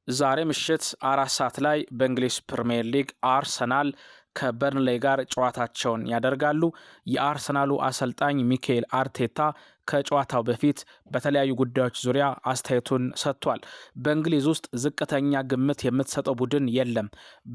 ዛሬ ምሽት 4 ሰዓት ላይ በእንግሊዝ ፕሪምየር ሊግ አርሰናል ከበርንሌይ ጋር ጨዋታቸውን ያደርጋሉ። የአርሰናሉ አሰልጣኝ ሚኬል አርቴታ ከጨዋታው በፊት በተለያዩ ጉዳዮች ዙሪያ አስተያየቱን ሰጥቷል። በእንግሊዝ ውስጥ ዝቅተኛ ግምት የምትሰጠው ቡድን የለም።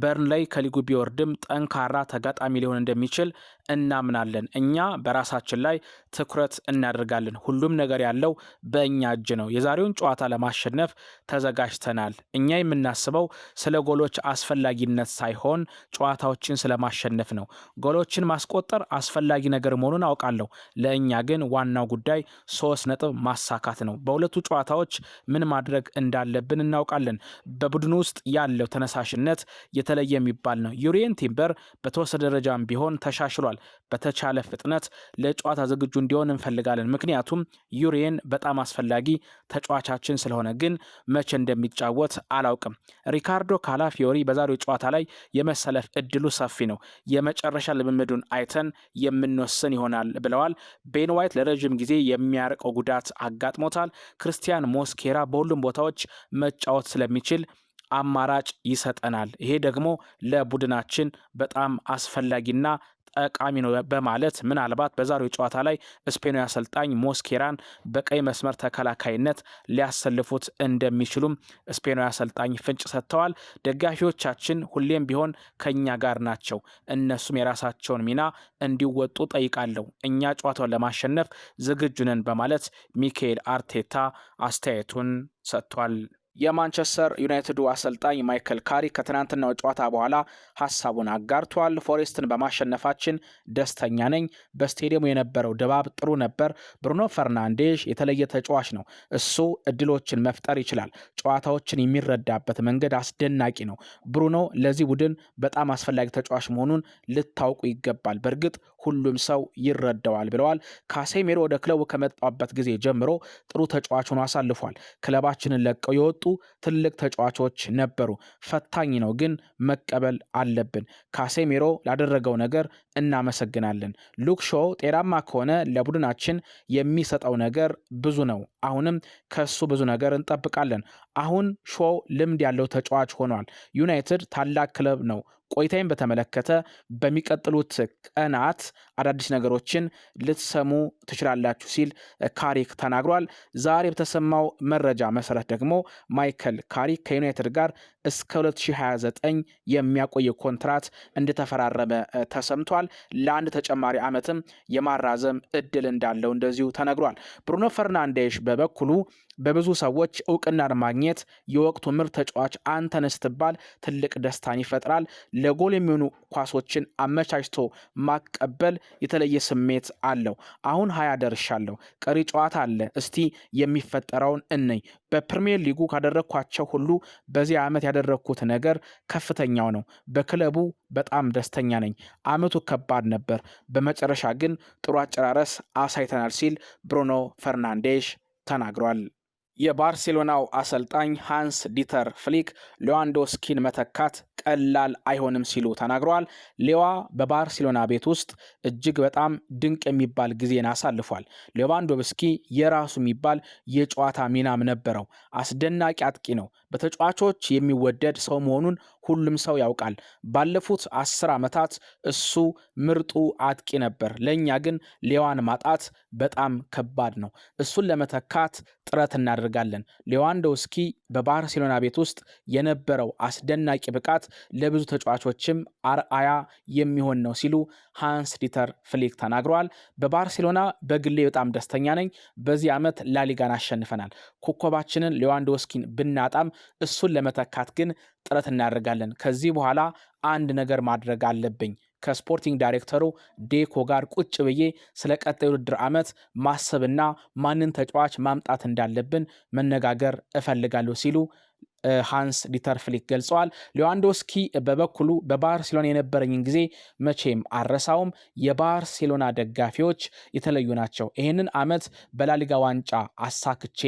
በርንሌይ ከሊጉ ቢወርድም ጠንካራ ተጋጣሚ ሊሆን እንደሚችል እናምናለን። እኛ በራሳችን ላይ ትኩረት እናደርጋለን። ሁሉም ነገር ያለው በእኛ እጅ ነው። የዛሬውን ጨዋታ ለማሸነፍ ተዘጋጅተናል። እኛ የምናስበው ስለ ጎሎች አስፈላጊነት ሳይሆን ጨዋታዎችን ስለማሸነፍ ነው። ጎሎችን ማስቆጠር አስፈላጊ ነገር መሆኑን አውቃለሁ። ለእኛ ግን ዋናው ጉዳይ 3 ነጥብ ማሳካት ነው። በሁለቱ ጨዋታዎች ምን ማድረግ እንዳለብን እናውቃለን። በቡድኑ ውስጥ ያለው ተነሳሽነት የተለየ የሚባል ነው። ዩሪየን ቲምበር በተወሰነ ደረጃም ቢሆን ተሻሽሏል። በተቻለ ፍጥነት ለጨዋታ ዝግጁ እንዲሆን እንፈልጋለን። ምክንያቱም ዩሪየን በጣም አስፈላጊ ተጫዋቻችን ስለሆነ፣ ግን መቼ እንደሚጫወት አላውቅም። ሪካርዶ ካላፊዮሪ በዛሬው ጨዋታ ላይ የመሰለፍ እድሉ ሰፊ ነው። የመጨረሻ ልምምዱን አይተን የምንወስን ይሆናል ብለዋል። ቤን ዋይት ለረዥም ጊዜ የሚያርቀው ጉዳት አጋጥሞታል። ክርስቲያን ሞስኬራ በሁሉም ቦታዎች መጫወት ስለሚችል አማራጭ ይሰጠናል። ይሄ ደግሞ ለቡድናችን በጣም አስፈላጊና ጠቃሚ ነው በማለት ምናልባት በዛሬው ጨዋታ ላይ ስፔናዊ አሰልጣኝ ሞስኬራን በቀይ መስመር ተከላካይነት ሊያሰልፉት እንደሚችሉም ስፔናዊ አሰልጣኝ ፍንጭ ሰጥተዋል። ደጋፊዎቻችን ሁሌም ቢሆን ከኛ ጋር ናቸው፣ እነሱም የራሳቸውን ሚና እንዲወጡ ጠይቃለሁ። እኛ ጨዋታውን ለማሸነፍ ዝግጁ ነን በማለት ሚኬል አርቴታ አስተያየቱን ሰጥቷል። የማንቸስተር ዩናይትዱ አሰልጣኝ ማይክል ካሪክ ከትናንትናው ጨዋታ በኋላ ሀሳቡን አጋርቷል። ፎሬስትን በማሸነፋችን ደስተኛ ነኝ። በስቴዲየሙ የነበረው ድባብ ጥሩ ነበር። ብሩኖ ፈርናንዴዥ የተለየ ተጫዋች ነው። እሱ እድሎችን መፍጠር ይችላል። ጨዋታዎችን የሚረዳበት መንገድ አስደናቂ ነው። ብሩኖ ለዚህ ቡድን በጣም አስፈላጊ ተጫዋች መሆኑን ልታውቁ ይገባል። በእርግጥ ሁሉም ሰው ይረዳዋል ብለዋል። ካሴሜሮ ወደ ክለቡ ከመጣበት ጊዜ ጀምሮ ጥሩ ተጫዋች ሆኖ አሳልፏል። ክለባችንን ለቀው የወጡ ትልቅ ተጫዋቾች ነበሩ። ፈታኝ ነው፣ ግን መቀበል አለብን። ካሴሜሮ ላደረገው ነገር እናመሰግናለን። ሉክ ሾው ጤናማ ከሆነ ለቡድናችን የሚሰጠው ነገር ብዙ ነው። አሁንም ከሱ ብዙ ነገር እንጠብቃለን። አሁን ሾው ልምድ ያለው ተጫዋች ሆኗል። ዩናይትድ ታላቅ ክለብ ነው። ቆይታይን በተመለከተ በሚቀጥሉት ቀናት አዳዲስ ነገሮችን ልትሰሙ ትችላላችሁ ሲል ካሪክ ተናግሯል። ዛሬ በተሰማው መረጃ መሰረት ደግሞ ማይክል ካሪክ ከዩናይትድ ጋር እስከ 2029 የሚያቆይ ኮንትራት እንደተፈራረመ ተሰምቷል። ለአንድ ተጨማሪ ዓመትም የማራዘም እድል እንዳለው እንደዚሁ ተነግሯል። ብሩኖ ፈርናንዴሽ በበኩሉ በብዙ ሰዎች እውቅናን ማግኘት የወቅቱ ምርጥ ተጫዋች አንተ ነህ ስትባል ትልቅ ደስታን ይፈጥራል። ለጎል የሚሆኑ ኳሶችን አመቻችቶ ማቀበል የተለየ ስሜት አለው። አሁን 20 ደርሻለሁ። ቀሪ ጨዋታ አለ። እስቲ የሚፈጠረውን እንይ። በፕሪሚየር ሊጉ ካደረግኳቸው ሁሉ በዚህ ዓመት ያደረግኩት ነገር ከፍተኛው ነው። በክለቡ በጣም ደስተኛ ነኝ። ዓመቱ ከባድ ነበር፣ በመጨረሻ ግን ጥሩ አጨራረስ አሳይተናል ሲል ብሩኖ ፈርናንዴሽ ተናግሯል። የባርሴሎናው አሰልጣኝ ሃንስ ዲተር ፍሊክ ሌዋንዶስኪን መተካት ቀላል አይሆንም ሲሉ ተናግረዋል። ሌዋ በባርሴሎና ቤት ውስጥ እጅግ በጣም ድንቅ የሚባል ጊዜን አሳልፏል። ሌዋንዶስኪ የራሱ የሚባል የጨዋታ ሚናም ነበረው። አስደናቂ አጥቂ ነው። በተጫዋቾች የሚወደድ ሰው መሆኑን ሁሉም ሰው ያውቃል። ባለፉት 10 ዓመታት እሱ ምርጡ አጥቂ ነበር። ለእኛ ግን ሌዋን ማጣት በጣም ከባድ ነው። እሱን ለመተካት ጥረት እናደርጋለን። ሌዋንዶስኪ በባርሴሎና ቤት ውስጥ የነበረው አስደናቂ ብቃት ለብዙ ተጫዋቾችም አርአያ የሚሆን ነው ሲሉ ሃንስ ዲተር ፍሊክ ተናግረዋል። በባርሴሎና በግሌ በጣም ደስተኛ ነኝ። በዚህ ዓመት ላሊጋን አሸንፈናል። ኮከባችንን ሌዋንዶስኪን ብናጣም እሱን ለመተካት ግን ጥረት እናደርጋለን። ከዚህ በኋላ አንድ ነገር ማድረግ አለብኝ። ከስፖርቲንግ ዳይሬክተሩ ዴኮ ጋር ቁጭ ብዬ ስለ ቀጣይ ውድድር ዓመት ማሰብና ማንን ተጫዋች ማምጣት እንዳለብን መነጋገር እፈልጋለሁ ሲሉ ሃንስ ዲተር ፍሊክ ገልጸዋል። ሌዋንዶስኪ በበኩሉ በባርሴሎና የነበረኝን ጊዜ መቼም አረሳውም። የባርሴሎና ደጋፊዎች የተለዩ ናቸው። ይህንን ዓመት በላሊጋ ዋንጫ አሳክቼ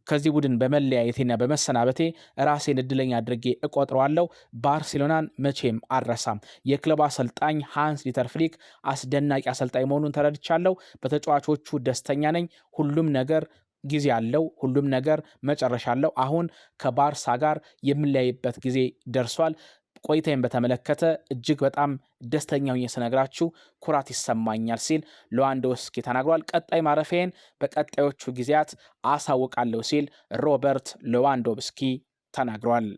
ከዚህ ቡድን በመለያየቴና በመሰናበቴ ራሴን እድለኛ አድርጌ እቆጥረዋለሁ። ባርሴሎናን መቼም አልረሳም። የክለቡ አሰልጣኝ ሃንስ ዲተር ፍሊክ አስደናቂ አሰልጣኝ መሆኑን ተረድቻለሁ። በተጫዋቾቹ ደስተኛ ነኝ። ሁሉም ነገር ጊዜ አለው። ሁሉም ነገር መጨረሻ አለው። አሁን ከባርሳ ጋር የምንለያይበት ጊዜ ደርሷል። ቆይታዬን በተመለከተ እጅግ በጣም ደስተኛ ሆኜ ስነግራችሁ ኩራት ይሰማኛል ሲል ሌዋንዶውስኪ ተናግሯል። ቀጣይ ማረፊያዬን በቀጣዮቹ ጊዜያት አሳውቃለሁ ሲል ሮበርት ሌዋንዶውስኪ ተናግሯል።